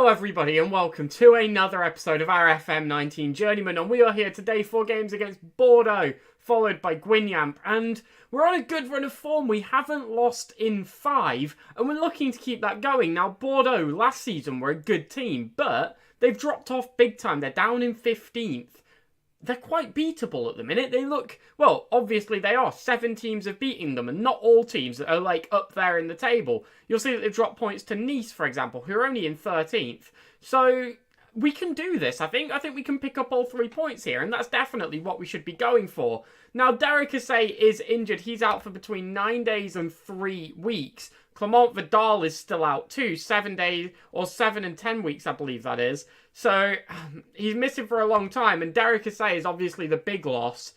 Hello everybody and welcome to another episode of our FM19 Journeyman, and we are here today for games against Bordeaux, followed by Guignamp, and we're on a good run of form. We haven't lost in 5 and we're looking to keep that going. Now Bordeaux last season were a good team, but they've dropped off big time. They're down in 15th. They're quite beatable at the minute. They look, well, obviously they are. 7 teams have beaten them, and not all teams are, like, up there in the table. You'll see that they've dropped points to Nice, for example, who are only in 13th. So, we can do this, I think. I think we can pick up all 3 points here, and that's definitely what we should be going for. Now, Derek Assay is injured. He's out for between 9 days and 3 weeks. Clement Vidal is still out too, 7 days, or 7 and 10 weeks, I believe that is. So, he's missing for a long time, and Derek Assay is obviously the big loss.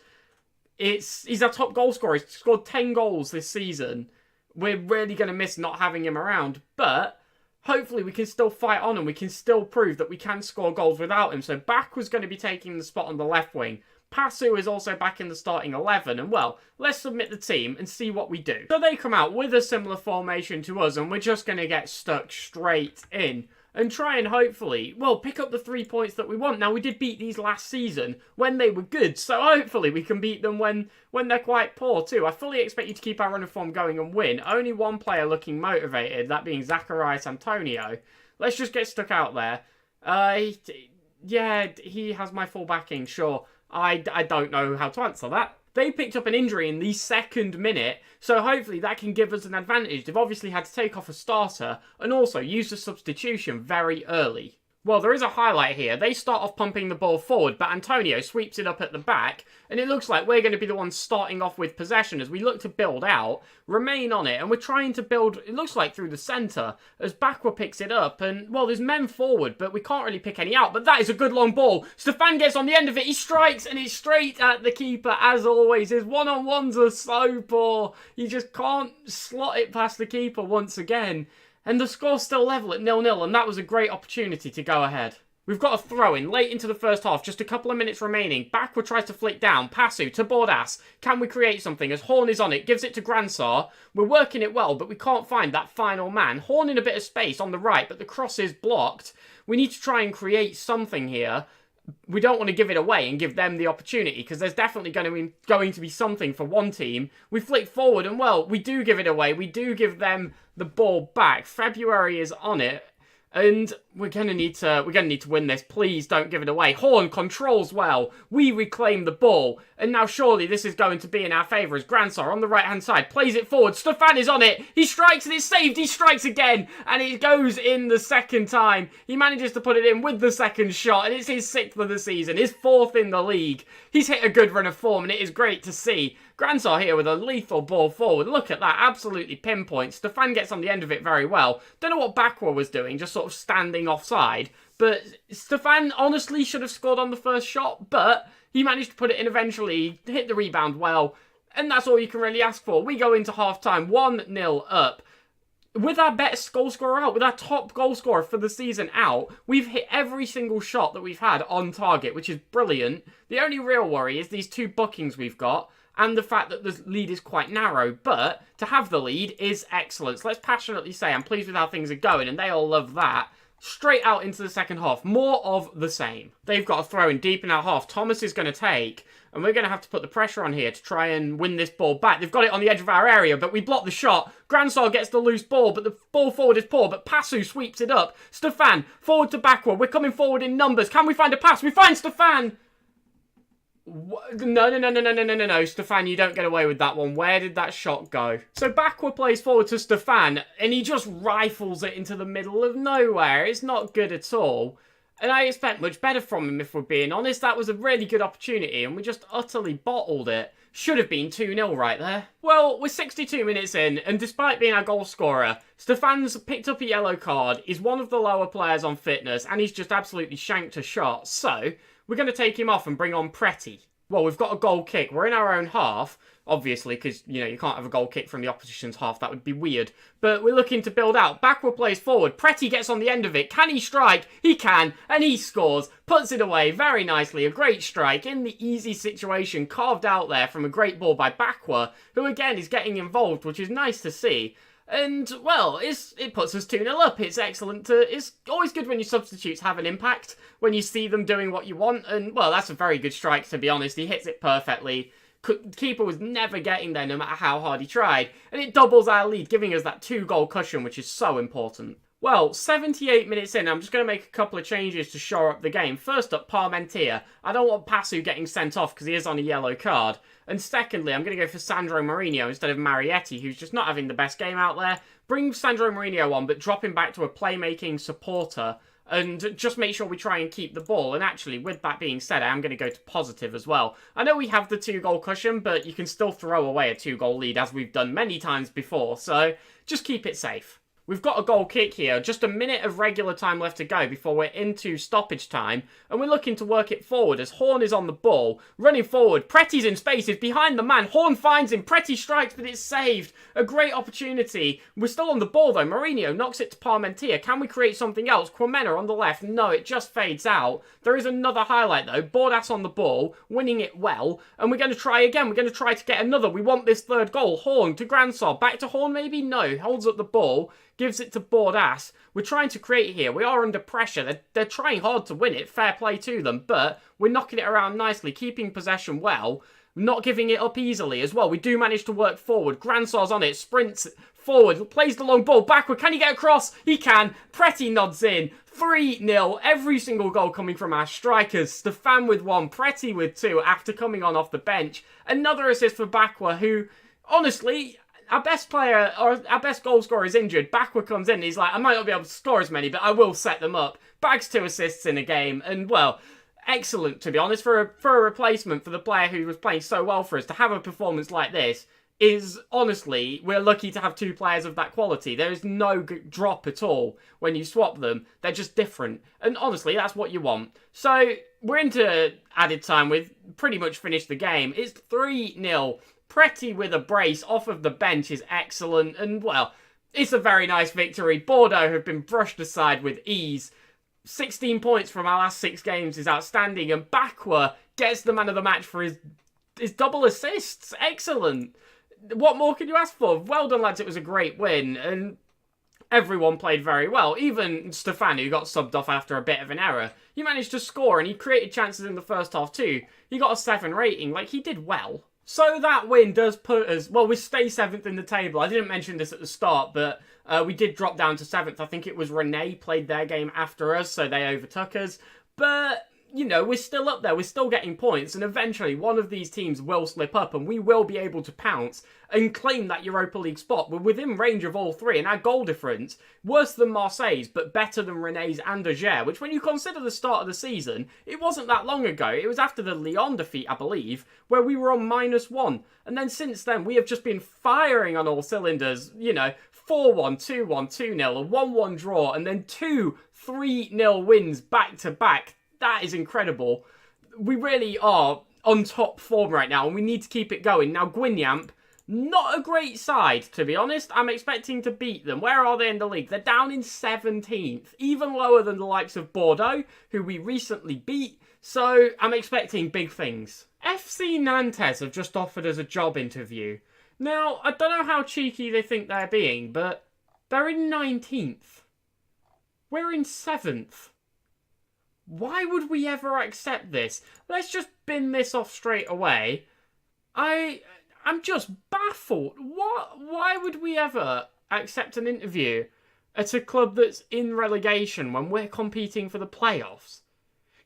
He's our top goal scorer. He's scored 10 goals this season. We're really going to miss not having him around, but hopefully we can still fight on and we can still prove that we can score goals without him. So, Bak was going to be taking the spot on the left wing. Passu is also back in the starting 11, and well, let's submit the team and see what we do. So they come out with a similar formation to us, and we're just going to get stuck straight in and try and hopefully, well, pick up the 3 points that we want. Now, we did beat these last season when they were good, so hopefully we can beat them when they're quite poor too. I fully expect you to keep our run of form going and win. Only one player looking motivated, that being Zacharias Antonio. Let's just get stuck out there. Yeah, he has my full backing, sure. I don't know how to answer that. They picked up an injury in the 2nd minute, so hopefully that can give us an advantage. They've obviously had to take off a starter and also use a substitution very early. Well, there is a highlight here. They start off pumping the ball forward, but Antonio sweeps it up at the back, and it looks like we're going to be the ones starting off with possession as we look to build out, remain on it, and we're trying to build, it looks like through the centre, as Bakwa picks it up, and, well, there's men forward, but we can't really pick any out, but that is a good long ball. Stefan gets on the end of it, he strikes, and it's straight at the keeper, as always. His one-on-ones are so poor. You just can't slot it past the keeper once again. And the score's still level at 0-0, and that was a great opportunity to go ahead. We've got a throw-in late into the first half, just a couple of minutes remaining. Bakwa tries to flick down, Passu to Bordas. Can we create something? As Horn is on it, gives it to Gransar. We're working it well, but we can't find that final man. Horn in a bit of space on the right, but the cross is blocked. We need to try and create something here. We don't want to give it away and give them the opportunity, because there's definitely going to be something for one team. We flick forward and, well, we do give it away. We do give them the ball back. February is on it, and we're going to need to win this. Please don't give it away. Horn controls well. We reclaim the ball, and now surely this is going to be in our favour as Gransar on the right-hand side plays it forward. Stefan is on it. He strikes and it's saved. He strikes again, and it goes in the second time. He manages to put it in with the second shot, and it's his 6th of the season, his 4th in the league. He's hit a good run of form, and it is great to see. Gransar here with a lethal ball forward. Look at that, absolutely pinpoint. Stefan gets on the end of it very well. Don't know what Bakwa was doing, just sort of standing offside. But Stefan honestly should have scored on the first shot, but he managed to put it in eventually, hit the rebound well, and that's all you can really ask for. We go into half-time 1-0 up. With our best goal scorer out, with our top goal scorer for the season out, we've hit every single shot that we've had on target, which is brilliant. The only real worry is these 2 bookings we've got, and the fact that the lead is quite narrow, but to have the lead is excellent. So let's passionately say I'm pleased with how things are going, and they all love that. Straight out into the second half, more of the same. They've got a throw in deep in our half. Thomas is going to take, and we're going to have to put the pressure on here to try and win this ball back. They've got it on the edge of our area, but we block the shot. Gransar gets the loose ball, but the ball forward is poor, but Passu sweeps it up. Stefan, forward to backward. We're coming forward in numbers. Can we find a pass? We find Stefan! No, Stefan, you don't get away with that one. Where did that shot go? So Bakwa plays forward to Stefan, and he just rifles it into the middle of nowhere. It's not good at all. And I expect much better from him, if we're being honest. That was a really good opportunity, and we just utterly bottled it. Should have been 2-0 right there. Well, we're 62 minutes in, and despite being our goal scorer, Stefan's picked up a yellow card, he's one of the lower players on fitness, and he's just absolutely shanked a shot. So, we're going to take him off and bring on Pretty. Well, we've got a goal kick. We're in our own half, obviously, because, you know, you can't have a goal kick from the opposition's half. That would be weird. But we're looking to build out. Backward plays forward. Pretty gets on the end of it. Can he strike? He can, and he scores. Puts it away very nicely. A great strike in the easy situation, carved out there from a great ball by Bakwa, who, again, is getting involved, which is nice to see. And, well, it puts us 2-0 up. It's excellent. It's always good when your substitutes have an impact, when you see them doing what you want. And, well, that's a very good strike, to be honest. He hits it perfectly. Keeper was never getting there, no matter how hard he tried. And it doubles our lead, giving us that 2-goal cushion, which is so important. Well, 78 minutes in, I'm just going to make a couple of changes to shore up the game. First up, Parmentier. I don't want Passu getting sent off because he is on a yellow card. And secondly, I'm going to go for Sandro Mourinho instead of Marietti, who's just not having the best game out there. Bring Sandro Mourinho on, but drop him back to a playmaking supporter. And just make sure we try and keep the ball. And actually, with that being said, I am going to go to positive as well. I know we have the 2-goal cushion, but you can still throw away a 2-goal lead, as we've done many times before. So just keep it safe. We've got a goal kick here, just a minute of regular time left to go before we're into stoppage time, and we're looking to work it forward as Horn is on the ball, running forward, Pretty's in space, he's behind the man, Horn finds him, Pretty strikes, but it's saved. A great opportunity. We're still on the ball though, Mourinho knocks it to Parmentier. Can we create something else? Quamena on the left, no, it just fades out. There is another highlight though, Bordas on the ball, winning it well, and we're going to try again, we're going to try to get another. We want this third goal. Horn to Gransol, back to Horn maybe? No, holds up the ball. Gives it to Bordas. We're trying to create here. We are under pressure. They're trying hard to win it. Fair play to them. But we're knocking it around nicely, keeping possession well, not giving it up easily as well. We do manage to work forward. Gransol's on it. Sprints forward. Plays the long ball backward. Can he get across? He can. Pretty nods in. 3-0. Every single goal coming from our strikers. Stefan with 1. Pretty with 2 after coming on off the bench. Another assist for Bakwa, who, honestly, our best player, or our best goal scorer is injured. Bakwa comes in, he's like, I might not be able to score as many, but I will set them up. Bags 2 assists in a game, and, well, excellent, to be honest, for a replacement for the player who was playing so well for us. To have a performance like this is, honestly, we're lucky to have 2 players of that quality. There is no drop at all when you swap them. They're just different, and honestly, that's what you want. So, we're into added time. We've pretty much finished the game. It's 3-0. Pretty with a brace off of the bench is excellent, and, well, it's a very nice victory. Bordeaux have been brushed aside with ease. 16 points from our last 6 games is outstanding, and Bakwa gets the man of the match for his double assists. Excellent. What more could you ask for? Well done, lads. It was a great win, and everyone played very well. Even Stefan, who got subbed off after a bit of an error, he managed to score, and he created chances in the first half too. He got a 7 rating. Like, he did well. So that win does put us, well, we stay 7th in the table. I didn't mention this at the start, but we did drop down to 7th. I think it was Rennes played their game after us, so they overtook us. But, you know, we're still up there. We're still getting points, and eventually one of these teams will slip up, and we will be able to pounce and claim that Europa League spot. We're within range of all 3, and our goal difference, worse than Marseille's, but better than Rennes and Angers, which when you consider the start of the season, it wasn't that long ago. It was after the Lyon defeat, I believe, where we were on -1. And then since then, we have just been firing on all cylinders, you know, 4-1, 2-1, 2-0, a 1-1 draw, and then 2 3-0 wins back to back. That is incredible. We really are on top form right now, and we need to keep it going. Now, Guingamp, not a great side, to be honest. I'm expecting to beat them. Where are they in the league? They're down in 17th, even lower than the likes of Bordeaux, who we recently beat. So, I'm expecting big things. FC Nantes have just offered us a job interview. Now, I don't know how cheeky they think they're being, but they're in 19th. We're in 7th. Why would we ever accept this? Let's just bin this off straight away. I'm just baffled. What? Why would we ever accept an interview at a club that's in relegation when we're competing for the playoffs?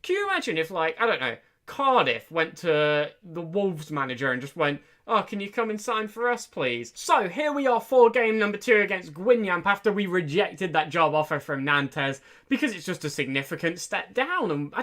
Can you imagine if, like, I don't know, Cardiff went to the Wolves manager and just went, oh, can you come and sign for us, please? So, here we are for game number 2 against Guingamp after we rejected that job offer from Nantes because it's just a significant step down, and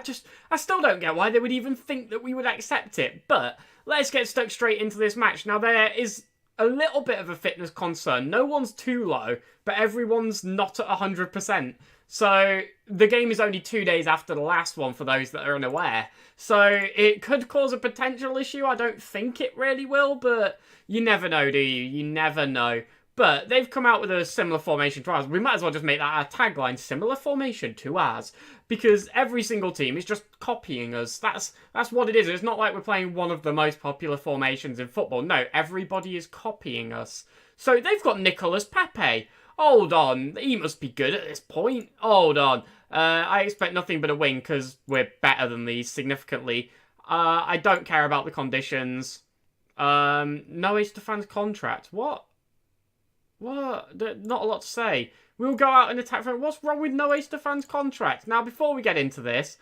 I still don't get why they would even think that we would accept it. But let's get stuck straight into this match. Now, there is a little bit of a fitness concern. No one's too low, but everyone's not at 100%. So, the game is only 2 days after the last one, for those that are unaware. So, it could cause a potential issue. I don't think it really will, but you never know, do you? You never know. But they've come out with a similar formation to ours. We might as well just make that our tagline, similar formation to ours. Because every single team is just copying us. That's what it is. It's not like we're playing one of the most popular formations in football. No, everybody is copying us. So they've got Nicolas Pepe. Hold on, he must be good at this point. Hold on. I expect nothing but a win because we're better than these significantly. I don't care about the conditions. No Stefan's contract. What? What? Not a lot to say. We'll go out and attack. What's wrong with Noé Stefan's contract? Now, before we get into this,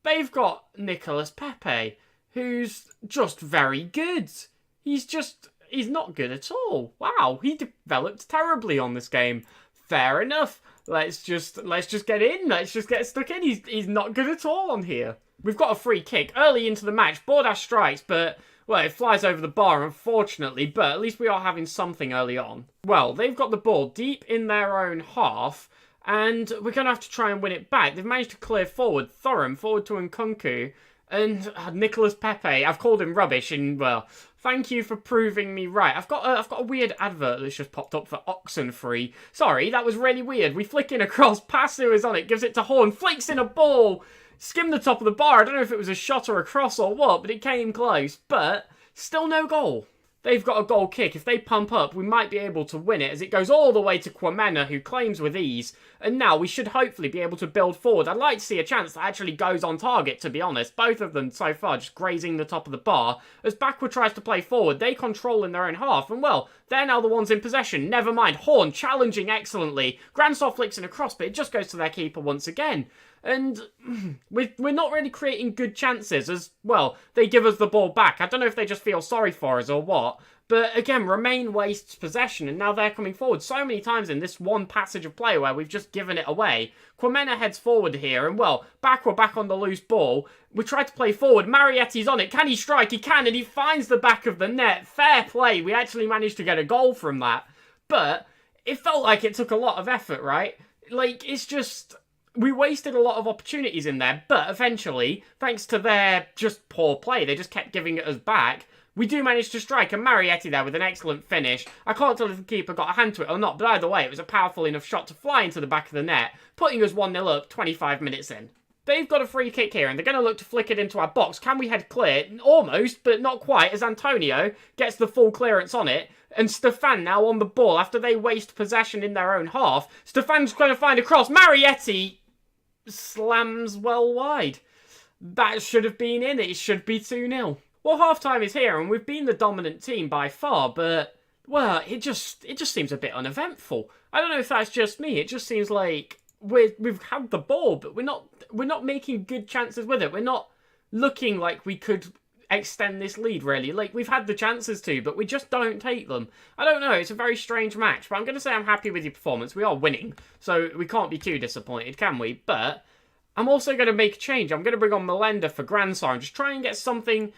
they've got Nicolas Pepe, who's just very good. He's not good at all. Wow, he developed terribly on this game. Fair enough. Let's just get in. Let's just get stuck in. He's not good at all on here. We've got a free kick early into the match. Bordas strikes, but well, it flies over the bar, unfortunately, but at least we are having something early on. Well, they've got the ball deep in their own half, and we're going to have to try and win it back. They've managed to clear forward. Thuram forward to Nkunku, and Nicolas Pepe. I've called him rubbish, and well, thank you for proving me right. I've got a weird advert that's just popped up for Oxenfree. Sorry, that was really weird. We flick in across, Passu is on it, gives it to Horn, flicks in a ball, skimmed the top of the bar. I don't know if it was a shot or a cross or what, but it came close. But still no goal. They've got a goal kick. If they pump up, we might be able to win it as it goes all the way to Kwamena, who claims with ease. And now we should hopefully be able to build forward. I'd like to see a chance that actually goes on target, to be honest. Both of them so far just grazing the top of the bar. As Backward tries to play forward, they control in their own half. And well, they're now the ones in possession. Never mind. Horn challenging excellently. Grandsoft flicks in a cross, but it just goes to their keeper once again. And we're not really creating good chances as, well, they give us the ball back. I don't know if they just feel sorry for us or what. But again, Remain wastes possession and now they're coming forward so many times in this one passage of play where we've just given it away. Kwamena heads forward here and, well, we're back on the loose ball. We try to play forward. Marietti's on it. Can he strike? He can, and he finds the back of the net. Fair play. We actually managed to get a goal from that. But it felt like it took a lot of effort, right? Like, it's just... we wasted a lot of opportunities in there, but eventually, thanks to their just poor play, they just kept giving it us back. We do manage to strike, and Marietti there with an excellent finish. I can't tell if the keeper got a hand to it or not, but either way, it was a powerful enough shot to fly into the back of the net, putting us 1-0 up 25 minutes in. They've got a free kick here, and they're going to look to flick it into our box. Can we head clear? Almost, but not quite, as Antonio gets the full clearance on it. And Stefan now on the ball after they waste possession in their own half. Stefan's going to find a cross. Marietti slams well wide. That should have been in. It should be 2-0. Well, half-time is here, and we've been the dominant team by far, but, well, it just seems a bit uneventful. I don't know if that's just me. It just seems like we've had the ball, but we're not making good chances with it. We're not looking like we could extend this lead, really. Like, we've had the chances to, but we just don't take them. I don't know. It's a very strange match, but I'm going to say I'm happy with your performance. We are winning, so we can't be too disappointed, can we? But I'm also going to make a change. I'm going to bring on Melenda for Grandsire and just try and get something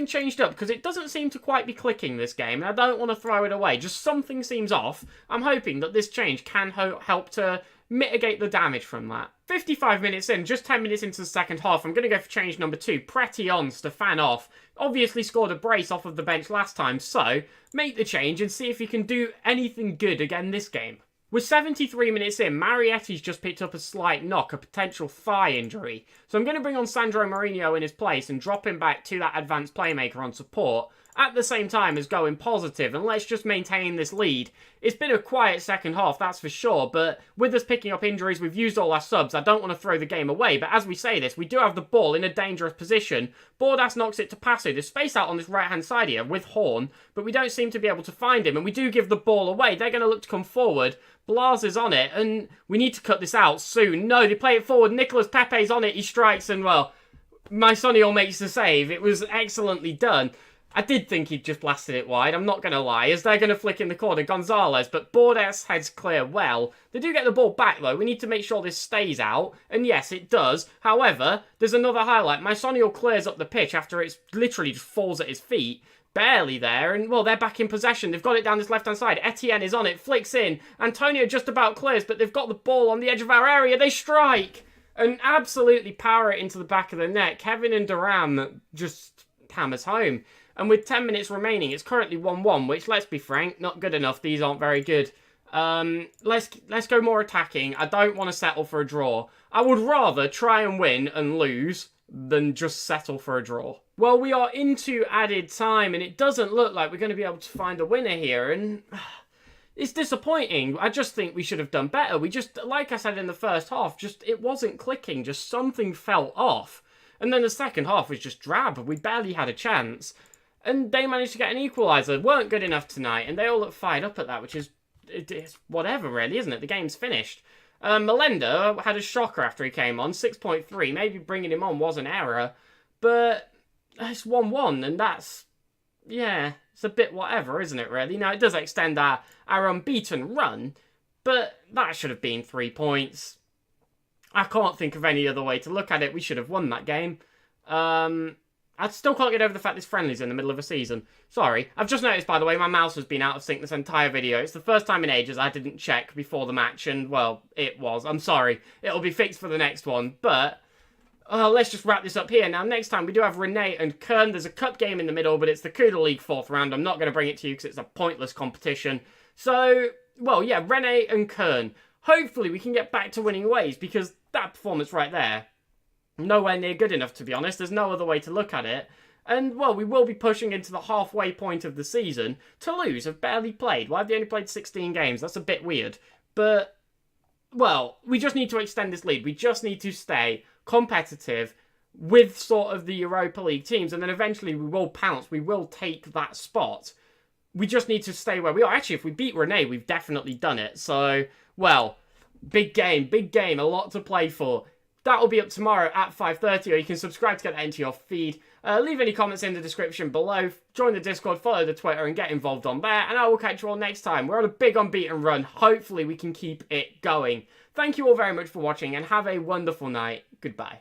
changed up, because it doesn't seem to quite be clicking this game, and I don't want to throw it away. Just something seems off. I'm hoping that this change can help to mitigate the damage from that. 55 minutes in, just 10 minutes into the second half, I'm going to go for change number 2. Preti on, Stefan off. Obviously scored a brace off of the bench last time, so make the change and see if you can do anything good again this game. We're 73 minutes in, Marietti's just picked up a slight knock, a potential thigh injury. So I'm going to bring on Sandro Mourinho in his place and drop him back to that advanced playmaker on support, at the same time as going positive, and let's just maintain this lead. It's been a quiet second half, that's for sure, but with us picking up injuries, we've used all our subs. I don't want to throw the game away, but as we say this, we do have the ball in a dangerous position. Bordas knocks it to Passu. There's space out on this right-hand side here with Horn, but we don't seem to be able to find him, and we do give the ball away. They're going to look to come forward. Blas is on it, and we need to cut this out soon. No, they play it forward. Nicolas Pepe's on it. He strikes, and, well, my Sonny makes the save. It was excellently done. I did think he'd just blasted it wide, I'm not going to lie, as they're going to flick in the corner. Gonzalez, but Bordas heads clear well. They do get the ball back, though. We need to make sure this stays out, and yes, it does. However, there's another highlight. Mysonio clears up the pitch after it literally just falls at his feet. Barely there, and, well, they're back in possession. They've got it down this left-hand side. Etienne is on it, flicks in. Antonio just about clears, but they've got the ball on the edge of our area. They strike and absolutely power it into the back of the net. Kevin and Duran just hammers home. And with 10 minutes remaining, it's currently 1-1, which, let's be frank, not good enough. These aren't very good. Let's go more attacking. I don't want to settle for a draw. I would rather try and win and lose than just settle for a draw. Well, we are into added time, and it doesn't look like we're going to be able to find a winner here. And it's disappointing. I just think we should have done better. We just, like I said in the first half, it wasn't clicking. Just something felt off. And then the second half was just drab. We barely had a chance. And they managed to get an equaliser. Weren't good enough tonight. And they all look fired up at that, which is it's whatever, really, isn't it? The game's finished. Melenda had a shocker after he came on. 6.3. Maybe bringing him on was an error. But it's 1-1. And that's, yeah, it's a bit whatever, isn't it, really? Now, it does extend our unbeaten run. But that should have been 3 points. I can't think of any other way to look at it. We should have won that game. I still can't get over the fact this friendly's in the middle of a season. Sorry. I've just noticed, by the way, my mouse has been out of sync this entire video. It's the first time in ages I didn't check before the match, and, well, it was. I'm sorry. It'll be fixed for the next one, but let's just wrap this up here. Now, next time we do have Renee and Kern. There's a cup game in the middle, but it's the Kuda League 4th round. I'm not going to bring it to you because it's a pointless competition. So, well, yeah, Renee and Kern. Hopefully we can get back to winning ways, because that performance right there, nowhere near good enough, to be honest. There's no other way to look at it. And, well, we will be pushing into the halfway point of the season. Toulouse have barely played. Why have they only played 16 games? That's a bit weird. But, well, we just need to extend this lead. We just need to stay competitive with sort of the Europa League teams. And then eventually we will pounce. We will take that spot. We just need to stay where we are. Actually, if we beat Renee, we've definitely done it. So, well, big game. A lot to play for. That will be up tomorrow at 5:30, or you can subscribe to get that into your feed. Leave any comments in the description below. Join the Discord, follow the Twitter, and get involved on there. And I will catch you all next time. We're on a big unbeaten run. Hopefully we can keep it going. Thank you all very much for watching, and have a wonderful night. Goodbye.